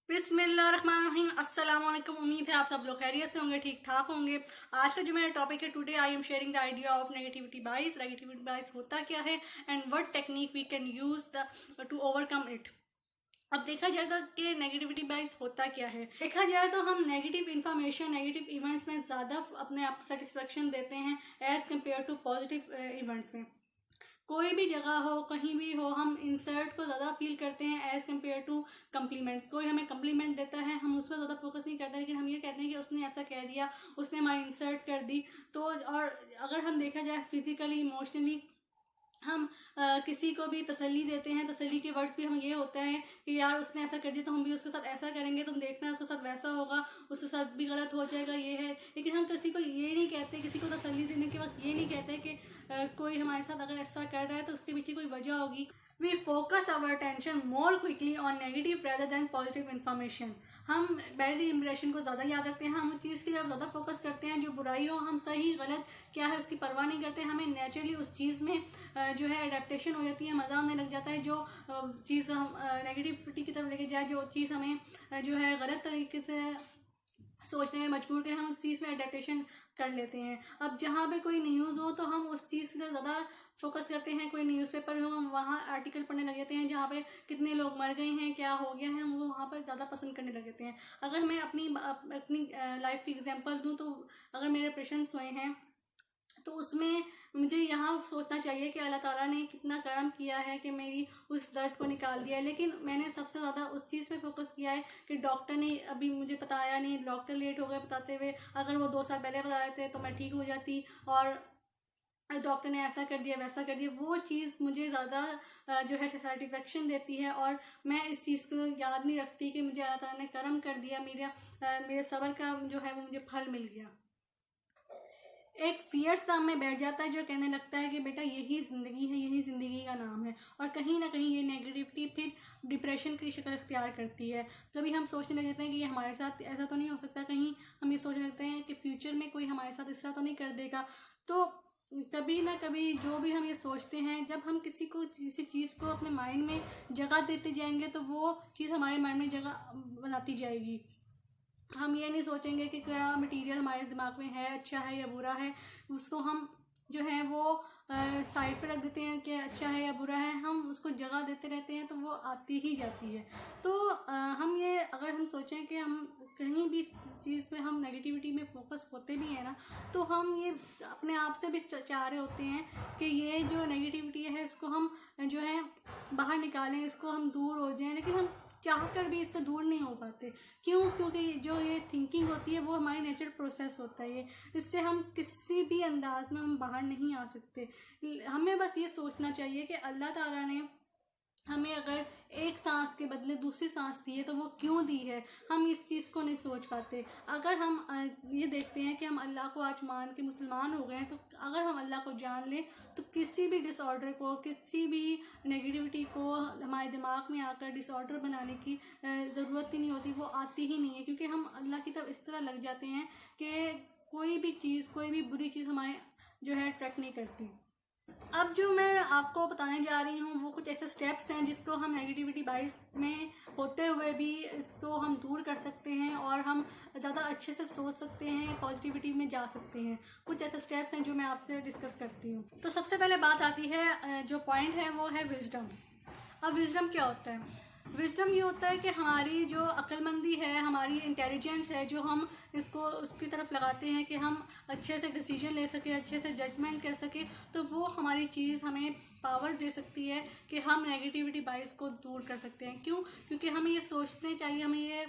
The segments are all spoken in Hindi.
बिस्मिल्लाहिर्रहमानिर्रहीम। अस्सलाम वालेकुम। उम्मीद है आप सब लोग खैरियत से होंगे, ठीक ठाक होंगे। आज का जो मेरा टॉपिक है, today I am sharing the idea of negativity bias. Negativity bias होता क्या है and what technique we can use the to overcome it. अब देखा जाए तो कि नेगेटिविटी बाइस होता क्या है। देखा जाए तो हम नेगेटिव इन्फॉर्मेशन, नेगेटिव इवेंट्स में ज़्यादा अपने आप को सेटिस्फेक्शन देते हैं as compare to positive events में। कोई भी जगह हो, कहीं भी हो, हम इंसर्ट को ज़्यादा फील करते हैं एज कम्पेयर टू कम्प्लीमेंट्स। कोई हमें कम्प्लीमेंट देता है, हम उस पर ज़्यादा फोकस नहीं करते, लेकिन हम ये कहते हैं कि उसने ऐसा कह दिया, उसने हमारी इंसर्ट कर दी। तो और अगर हम देखा जाए फिजिकली, इमोशनली, हम किसी को भी तसल्ली देते हैं, तसल्ली के वर्ड्स भी हम ये होता है कि यार उसने ऐसा कर दिया तो हम भी उसके साथ ऐसा करेंगे, तुम देखना उसके साथ वैसा होगा, उसके साथ भी गलत हो जाएगा, ये है। लेकिन हम किसी को ये नहीं कहते, किसी को तसल्ली देने के वक्त ये नहीं कहते कि कोई हमारे साथ अगर ऐसा कर रहा है तो उसके पीछे कोई वजह होगी। We focus our attention more quickly on negative rather than positive information. हम बैड इंप्रेशन को ज़्यादा याद रखते हैं, हम उस चीज़ की तरफ ज़्यादा फोकस करते हैं। जो बुराई हो, हम सही गलत क्या है उसकी परवाह नहीं करते। हमें नेचुरली उस चीज़ में जो है अडेप्टेशन हो जाती है, मज़ा आने लग जाता है। जो चीज़ हम नेगेटिविटी की तरफ लेके जाए, जो चीज़ हमें जो है गलत तरीके से सोचने में मजबूर करें, हम उस चीज़ में अडेप्टेशन कर लेते हैं। अब जहाँ पे कोई न्यूज़ हो तो हम उस चीज़ से ज़्यादा फोकस करते हैं। कोई न्यूज़पेपर हो, हम वहाँ आर्टिकल पढ़ने लग जाते हैं जहाँ पे कितने लोग मर गए हैं, क्या हो गया है, हम वो वहाँ पर ज़्यादा पसंद करने लग जाते हैं। अगर मैं अपनी लाइफ की एग्जांपल दूँ तो अगर मेरे ऑपरेशंस हुए हैं तो उसमें मुझे यहाँ सोचना चाहिए कि अल्लाह ताला ने कितना करम किया है कि मेरी उस दर्द को निकाल दिया है। लेकिन मैंने सबसे ज़्यादा उस चीज़ पे फोकस किया है कि डॉक्टर ने अभी मुझे बताया नहीं, डॉक्टर लेट हो गए बताते हुए। अगर वो 2 साल पहले बता देते तो मैं ठीक हो जाती, और डॉक्टर ने ऐसा कर दिया, वैसा कर दिया। वो चीज़ मुझे ज़्यादा जो है सेटिस्फेक्शन देती है, और मैं इस चीज़ को याद नहीं रखती कि मुझे अल्लाह ताला ने करम कर दिया, मेरे सब्र का जो है वो मुझे फल मिल गया। एक फियर सा में बैठ जाता है जो कहने लगता है कि बेटा यही ज़िंदगी है, यही ज़िंदगी का नाम है। और कहीं ना कहीं ये नेगेटिविटी फिर डिप्रेशन की शक्ल इख्तियार करती है। कभी हम सोचने लग जाते हैं कि ये हमारे साथ ऐसा तो नहीं हो सकता, कहीं हम ये सोचने लगते हैं कि फ्यूचर में कोई हमारे साथ इस तरह तो नहीं कर देगा। तो कभी ना कभी जो भी हम ये सोचते हैं, जब हम किसी चीज़ को अपने माइंड में जगह देते जाएंगे तो वो चीज़ हमारे माइंड में जगह बनाती जाएगी। हम ये नहीं सोचेंगे कि क्या मटेरियल हमारे दिमाग में है, अच्छा है या बुरा है। उसको हम जो है वो साइड पर रख देते हैं कि अच्छा है या बुरा है। हम उसको जगह देते रहते हैं तो वो आती ही जाती है। तो हम ये अगर हम सोचें कि हम कहीं भी चीज़ पे हम नेगेटिविटी में फोकस होते भी हैं ना, तो हम ये अपने आप से भी चाह रहे होते हैं कि ये जो नेगेटिविटी है इसको हम जो है बाहर निकालें, इसको हम दूर हो जाएं। लेकिन हम चाह कर भी इससे दूर नहीं हो पाते। क्यों? क्योंकि जो ये थिंकिंग होती है वो हमारी नेचुरल प्रोसेस होता है। इससे हम किसी भी अंदाज में हम बाहर नहीं आ सकते। हमें बस ये सोचना चाहिए कि अल्लाह ताला ने हमें अगर एक सांस के बदले दूसरी सांस दी है तो वो क्यों दी है, हम इस चीज़ को नहीं सोच पाते। अगर हम ये देखते हैं कि हम अल्लाह को आज मान के मुसलमान हो गए हैं, तो अगर हम अल्लाह को जान लें तो किसी भी डिसऑर्डर को, किसी भी नेगेटिविटी को हमारे दिमाग में आकर डिसऑर्डर बनाने की ज़रूरत ही नहीं होती, वो आती ही नहीं है। क्योंकि हम अल्लाह की तरफ इस तरह लग जाते हैं कि कोई भी चीज़, कोई भी बुरी चीज़ हमारे जो है अट्रैक्ट नहीं करती। अब जो मैं आपको बताने जा रही हूँ वो कुछ ऐसे स्टेप्स हैं जिसको हम नेगेटिविटी बाइस में होते हुए भी इसको हम दूर कर सकते हैं, और हम ज़्यादा अच्छे से सोच सकते हैं, पॉजिटिविटी में जा सकते हैं। कुछ ऐसे स्टेप्स हैं जो मैं आपसे डिस्कस करती हूँ। तो सबसे पहले बात आती है, जो पॉइंट है वो है विजडम। अब विजडम क्या होता है? विजडम ये होता है कि हमारी जो अक्लमंदी है, हमारी इंटेलिजेंस है, जो हम इसको उसकी तरफ लगाते हैं कि हम अच्छे से डिसीजन ले सके, अच्छे से जजमेंट कर सके, तो वो हमारी चीज़ हमें पावर दे सकती है कि हम नेगेटिविटी बाइस को दूर कर सकते हैं। क्यों? क्योंकि हमें ये सोचने चाहिए, हमें ये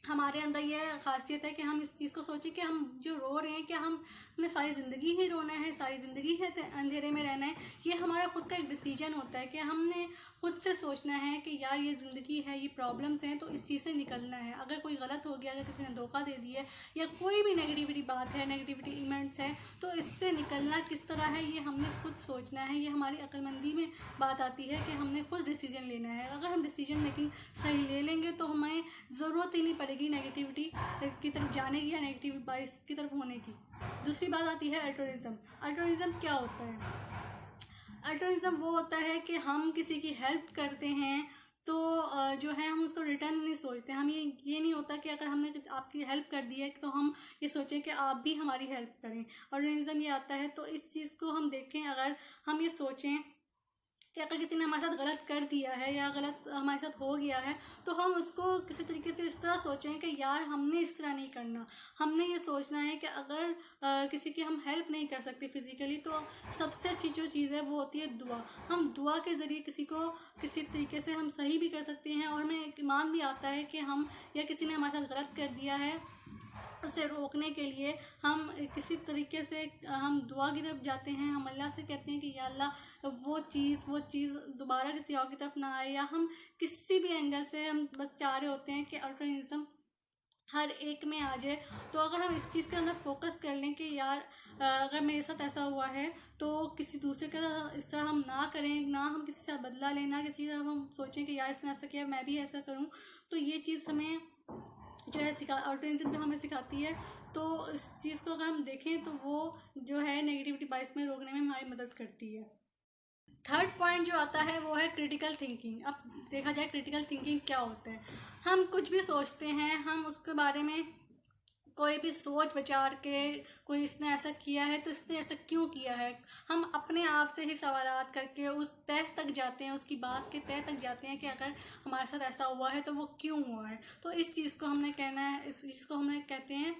हमारे अंदर ये खासियत है कि हम इस चीज़ को सोचें कि हम जो रो रहे हैं, क्या हमने सारी ज़िंदगी ही रोना है, सारी ज़िंदगी है अंधेरे में रहना है। ये हमारा खुद का एक डिसीजन होता है कि हमने खुद से सोचना है कि यार ये ज़िंदगी है, ये प्रॉब्लम्स हैं, तो इस चीज़ से निकलना है। अगर कोई गलत हो गया, अगर किसी ने धोखा दे दिया या कोई भी नेगेटिविटी बात है, नेगेटिविटी इवेंट्स हैं, तो इससे निकलना किस तरह है ये हमने खुद सोचना है। ये हमारी अक्लमंदी में बात आती है कि हमने खुद डिसीजन लेना है। अगर हम डिसीजन मेकिंग सही ले लेंगे तो हमें ज़रूरत ही नहीं पड़ेगी नेगेटिविटी की तरफ जाने की या नेगेटिव बाइस की तरफ होने की। दूसरी बात आती है अल्ट्रुइज्म। अल्ट्रुइज्म क्या होता है? अल्ट्रुइज्म वो होता है कि हम किसी की हेल्प करते हैं तो जो है हम उसको रिटर्न नहीं सोचते। हम ये नहीं होता कि अगर हमने आपकी हेल्प कर दी है तो हम ये सोचें कि आप भी हमारी हेल्प करें। और रीज़न ये आता है, तो इस चीज़ को हम देखें, अगर हम ये सोचें कि अगर किसी ने हमारे साथ गलत कर दिया है या गलत हमारे साथ हो गया है, तो हम उसको किसी तरीके से इस तरह सोचें कि यार हमने इस तरह नहीं करना। हमने ये सोचना है कि अगर किसी की हम हेल्प नहीं कर सकते फिज़िकली, तो सबसे अच्छी जो चीज़ है वो होती है दुआ। हम दुआ के ज़रिए किसी को किसी तरीके से हम सही भी कर सकते हैं। और हमें ईमान भी आता है कि हम, या किसी ने हमारे साथ गलत कर दिया है, उसे रोकने के लिए हम किसी तरीके से हम दुआ की तरफ जाते हैं। हम अल्लाह से कहते हैं कि या अल्लाह वो चीज़ दोबारा किसी और की तरफ ना आए, या हम किसी भी एंगल से हम बस चाह रहे होते हैं कि अल्टरनेटिज्म हर एक में आ जाए। तो अगर हम इस चीज़ के अंदर फोकस कर लें कि यार अगर मेरे साथ ऐसा हुआ है तो किसी दूसरे के साथ इस तरह हम ना करें, ना हम किसी से बदला लें, ना किसी तरह हम सोचें कि यार इसने ऐसा किया मैं भी ऐसा करूं, तो ये चीज़ हमें जो है ऑर्गेनिज्म जो हमें सिखाती है। तो इस चीज़ को अगर हम देखें तो वो जो है नेगेटिविटी बाइस में रोकने में हमारी मदद करती है। थर्ड पॉइंट जो आता है वो है क्रिटिकल थिंकिंग। अब देखा जाए क्रिटिकल थिंकिंग क्या होता है। हम कुछ भी सोचते हैं, हम उसके बारे में कोई भी सोच विचार के, कोई इसने ऐसा किया है तो इसने ऐसा क्यों किया है, हम अपने आप से ही सवालात करके उस तह तक जाते हैं, उसकी बात के तह तक जाते हैं कि अगर हमारे साथ ऐसा हुआ है तो वो क्यों हुआ है। तो इस चीज़ को हमने कहना है, इस चीज़ को हमने कहते हैं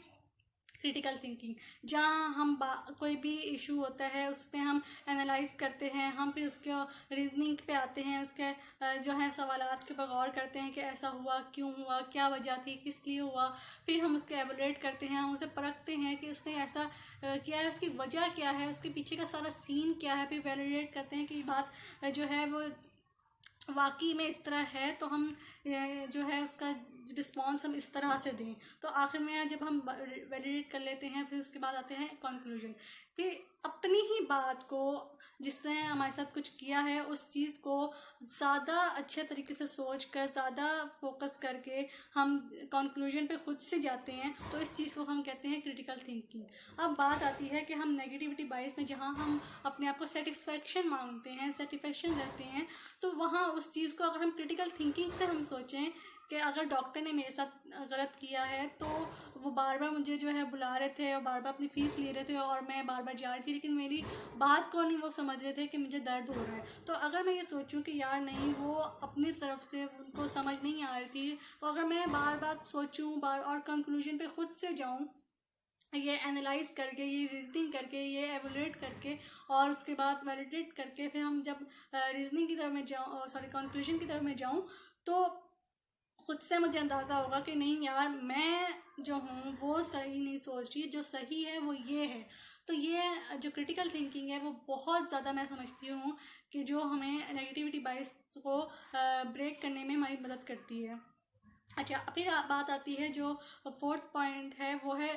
क्रिटिकल थिंकिंग। जहाँ हम कोई भी इशू होता है उस पर हम एनालाइज करते हैं, हम फिर उसके रीजनिंग पे आते हैं, उसके जो है सवालात के ऊपर गौर करते हैं कि ऐसा हुआ क्यों हुआ, क्या वजह थी, किस लिए हुआ। फिर हम उसको एवोलेट करते हैं, हम उसे परखते हैं कि उसने ऐसा किया है, उसकी वजह क्या है, उसके पीछे का सारा सीन क्या है। फिर वैलिडेट करते हैं कि ये बात जो है वो वाकई में इस तरह है, तो हम जो है उसका रिस्पॉन्स हम इस तरह से दें। तो आखिर में जब हम वैलिडेट कर लेते हैं, फिर उसके बाद आते हैं कंक्लूजन। फिर अपनी ही बात को, जिसने हमारे साथ कुछ किया है, उस चीज़ को ज़्यादा अच्छे तरीके से सोच कर, ज़्यादा फोकस करके हम कंक्लूजन पे खुद से जाते हैं। तो इस चीज़ को हम कहते हैं क्रिटिकल थिंकिंग। अब बात आती है कि हम नेगेटिविटी बाइस में जहाँ हम अपने आप को सेटिस्फेक्शन मांगते हैं, सेटिस्फेक्शन रहते हैं, तो वहाँ उस चीज़ को अगर हम क्रिटिकल थिंकिंग से हम सोचें कि अगर डॉक्टर ने मेरे साथ गलत किया है, तो वो बार बार मुझे जो है बुला रहे थे और बार बार अपनी फ़ीस ले रहे थे और मैं बार बार जा रही थी, लेकिन मेरी बात को नहीं वो समझ रहे थे कि मुझे दर्द हो रहा है। तो अगर मैं ये सोचूं कि यार नहीं, वो अपनी तरफ से उनको समझ नहीं आ रही थी, तो अगर मैं बार बार सोचूं और कंक्लूजन पे खुद से जाऊं, ये एनालाइज करके, ये रीजनिंग करके, ये एवोल्यूट करके, और उसके बाद वैलिडेट करके, फिर हम जब रीजनिंग की तरफ में जाऊँ, सॉरी कंक्लूजन की तरफ में जाऊँ, तो खुद से मुझे अंदाज़ा होगा कि नहीं यार, मैं जो हूँ वो सही नहीं सोच रही, जो सही है वो ये है। तो ये जो क्रिटिकल थिंकिंग है वो बहुत ज़्यादा मैं समझती हूँ कि जो हमें नेगेटिविटी बाइस को ब्रेक करने में हमारी मदद करती है। अच्छा, फिर बात आती है जो फोर्थ पॉइंट है, वो है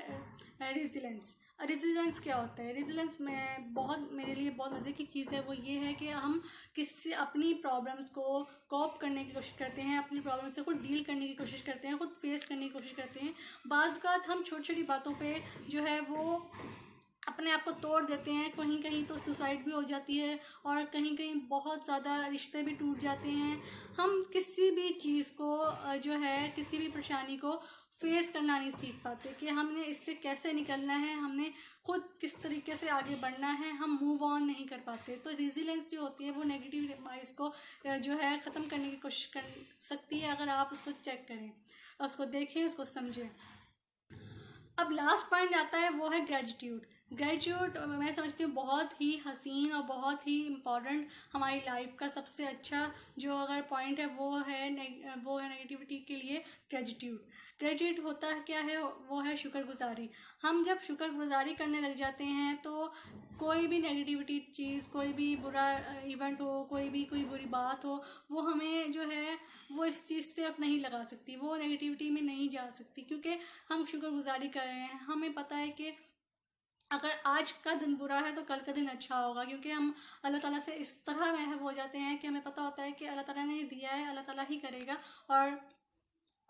रेजिलेंस। रेजिलेंस क्या होता है? रेजिलेंस में बहुत, मेरे लिए बहुत मज़े की चीज़ है। वो ये है कि हम किसी अपनी प्रॉब्लम्स को कॉप करने की कोशिश करते हैं, अपनी प्रॉब्लम से खुद डील करने की कोशिश करते हैं, खुद फेस करने की कोशिश करते हैं। बाज़ बात हम छोटी छोटी बातों पे जो है वो अपने आप को तोड़ देते हैं। कहीं कहीं तो सुसाइड भी हो जाती है, और कहीं कहीं बहुत ज़्यादा रिश्ते भी टूट जाते हैं। हम किसी भी चीज़ को जो है, किसी भी परेशानी को फेस करना नहीं सीख पाते कि हमने इससे कैसे निकलना है, हमने खुद किस तरीके से आगे बढ़ना है, हम मूव ऑन नहीं कर पाते। तो रेजिलेंस जो होती है वो नेगेटिव वाइज को जो है ख़त्म करने की कोशिश कर सकती है, अगर आप उसको चेक करें, उसको देखें, उसको समझें। अब लास्ट पॉइंट आता है, वो है ग्रेटिट्यूड। ग्रेटिट्यूड मैं समझती हूँ बहुत ही हसीन और बहुत ही इम्पॉर्टेंट, हमारी लाइफ का सबसे अच्छा जो अगर पॉइंट है वो है नेगेटिविटी के लिए ग्रेटिट्यूड। ग्रेटिट्यूड होता है क्या है? वो है शुक्रगुजारी। हम जब शुक्रगुजारी करने लग जाते हैं तो कोई भी नेगेटिविटी चीज़, कोई भी बुरा इवेंट हो, कोई बुरी बात हो, वो हमें जो है वो इस चीज़ से अब नहीं लगा सकती, वो नेगेटिविटी में नहीं जा सकती, क्योंकि हम शुक्रगुजारी कर रहे हैं। हमें पता है कि अगर आज का दिन बुरा है तो कल का दिन अच्छा होगा, क्योंकि हम अल्लाह ताला से इस तरह महव हो जाते हैं कि हमें पता होता है कि अल्लाह ताला ने दिया है, अल्लाह ताला ही करेगा। और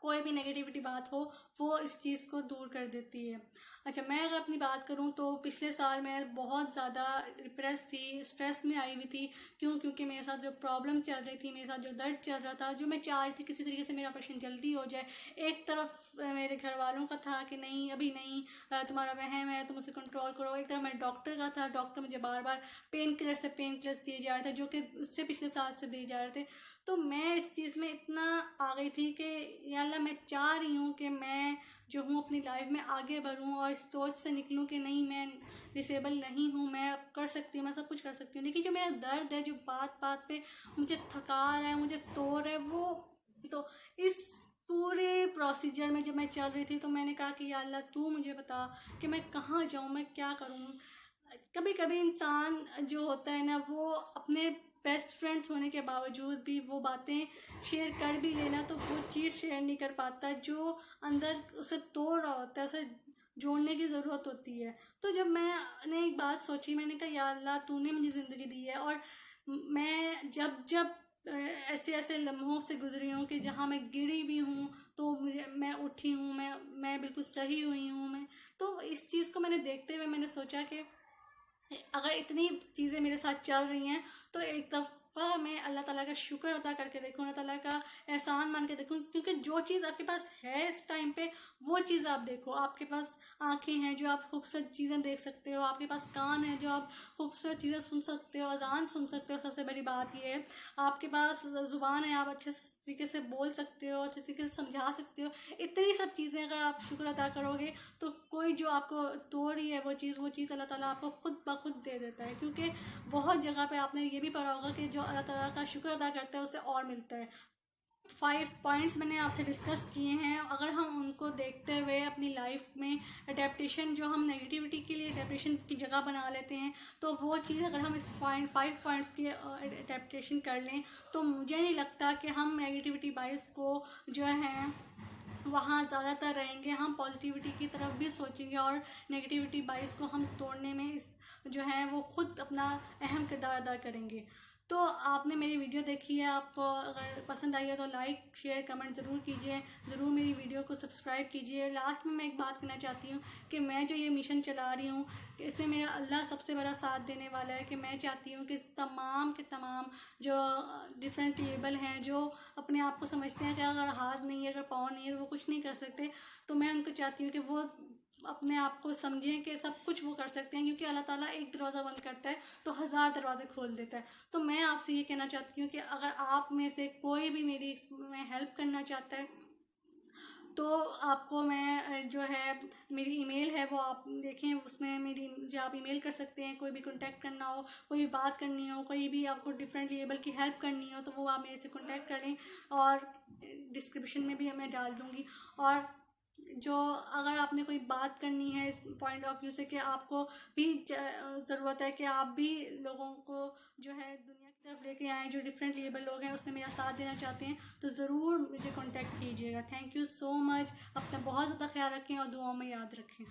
कोई भी नेगेटिविटी बात हो वो इस चीज़ को दूर कर देती है। अच्छा, मैं अगर अपनी बात करूं तो पिछले साल मैं बहुत ज़्यादा डिप्रेस थी, स्ट्रेस में आई हुई थी। क्योंकि मेरे साथ जो प्रॉब्लम चल रही थी, मेरे साथ जो दर्द चल रहा था, जो मैं चाह रही थी किसी तरीके से मेरा ऑपरेशन जल्दी हो जाए। एक तरफ मेरे घर वालों का था कि नहीं अभी नहीं, तुम्हारा वहम है, तुम उसे कंट्रोल करो। एक तरफ मैं डॉक्टर का था, डॉक्टर मुझे बार बार पेन किलर्स दिए जा रहे थे, जो कि उससे पिछले साल से दिए जा रहे थे। तो मैं इस चीज़ में इतना आ गई थी कि या अल्लाह, मैं चाह रही हूँ कि मैं जो हूँ अपनी लाइफ में आगे बढ़ूँ और इस सोच से निकलूँ कि नहीं, मैं डिसेबल नहीं हूँ, मैं अब कर सकती हूँ, मैं सब कुछ कर सकती हूँ। लेकिन जो मेरा दर्द है, जो बात बात पे मुझे थका रहा है, मुझे तोड़ है, वो तो इस पूरे प्रोसीजर में जब मैं चल रही थी तो मैंने कहा कि या अल्लाह, तू मुझे बता कि मैं कहाँ जाऊँ, मैं क्या करूँ। कभी कभी इंसान जो होता है ना, वो अपने बेस्ट फ्रेंड्स होने के बावजूद भी वो बातें शेयर कर भी लेना, तो वो चीज़ शेयर नहीं कर पाता जो अंदर उसे तोड़ रहा होता है, उसे जोड़ने की ज़रूरत होती है। तो जब मैंने एक बात सोची, मैंने कहा या अल्लाह, तूने मुझे ज़िंदगी दी है और मैं जब जब ऐसे ऐसे लम्हों से गुजरी हूँ कि जहाँ मैं गिरी भी हूँ तो मैं उठी हूँ, मैं बिल्कुल सही हुई हूँ। मैं तो इस चीज़ को मैंने देखते हुए मैंने सोचा कि अगर इतनी चीज़ें मेरे साथ चल रही हैं तो एक दफ़ा मैं अल्लाह ताला का शुक्र अदा करके देखूँ, अल्लाह ताला का एहसान मान के देखूँ। क्योंकि जो चीज़ आपके पास है इस टाइम पे, वो चीज़ आप देखो। आपके पास आंखें हैं जो आप खूबसूरत चीज़ें देख सकते हो, आपके पास कान है जो आप खूबसूरत चीज़ें सुन सकते हो, अजान सुन सकते हो। सबसे बड़ी बात ये है, आपके पास ज़ुबान है, आप अच्छे तरीके से बोल सकते हो, अच्छे तरीके से समझा सकते हो। इतनी सब चीज़ें अगर आप शुक्र अदा करोगे तो कोई जो आपको तोड़ रही है वो चीज़ अल्लाह ताला आपको खुद ब खुद दे देता है। क्योंकि बहुत जगह पे आपने ये भी पढ़ा होगा कि जो अल्लाह ताला का शुक्र अदा करता है उसे और मिलता है। 5 पॉइंट्स मैंने आपसे डिस्कस किए हैं, अगर हम उनको देखते हुए अपनी लाइफ में अडेप्टेशन, जो हम नेगेटिविटी के लिए अडेप्टेशन की जगह बना लेते हैं, तो वो चीज़ अगर हम इस 5 पॉइंट्स की अडेप्टेशन कर लें तो मुझे नहीं लगता कि हम नेगेटिविटी बायस को जो है वहाँ ज़्यादातर रहेंगे। हम पॉजिटिविटी की तरफ भी सोचेंगे और नेगेटिविटी बाइस को हम तोड़ने में इस जो है वो खुद अपना अहम किरदार अदा करेंगे। तो आपने मेरी वीडियो देखी है, आपको अगर पसंद आई है तो लाइक शेयर कमेंट ज़रूर कीजिए, ज़रूर मेरी वीडियो को सब्सक्राइब कीजिए। लास्ट में मैं एक बात कहना चाहती हूँ कि मैं जो ये मिशन चला रही हूँ इसमें मेरा अल्लाह सबसे बड़ा साथ देने वाला है। कि मैं चाहती हूँ कि तमाम के तमाम जो डिफरेंट लेबल हैं, जो अपने आप को समझते हैं कि अगर हाथ नहीं है, अगर पाँव नहीं है तो वो कुछ नहीं कर सकते, तो मैं उनको चाहती हूँ कि वो अपने आप को समझें कि सब कुछ वो कर सकते हैं। क्योंकि अल्लाह ताला एक दरवाज़ा बंद करता है तो 1000 दरवाजे खोल देता है। तो मैं आपसे ये कहना चाहती हूँ कि अगर आप में से कोई भी मेरी इसमें हेल्प करना चाहता है तो आपको मैं जो है मेरी ईमेल है वो आप देखें, उसमें मेरी जो आप ईमेल कर सकते हैं। कोई भी कांटेक्ट करना हो, कोई भी बात करनी हो, कोई भी आपको डिफरेंट लेवल की हेल्प करनी हो तो वो आप मेरे से कांटेक्ट करें और डिस्क्रिप्शन में भी मैं डाल दूँगी। और जो अगर आपने कोई बात करनी है इस पॉइंट ऑफ व्यू से कि आपको भी ज़रूरत है कि आप भी लोगों को जो है दुनिया की तरफ लेके आएँ, जो डिफरेंट लेबल लोग हैं उसमें मेरा साथ देना चाहते हैं, तो ज़रूर मुझे कांटेक्ट कीजिएगा। Thank you so much. अपना बहुत ज़्यादा ख्याल रखें और दुआओं में याद रखें।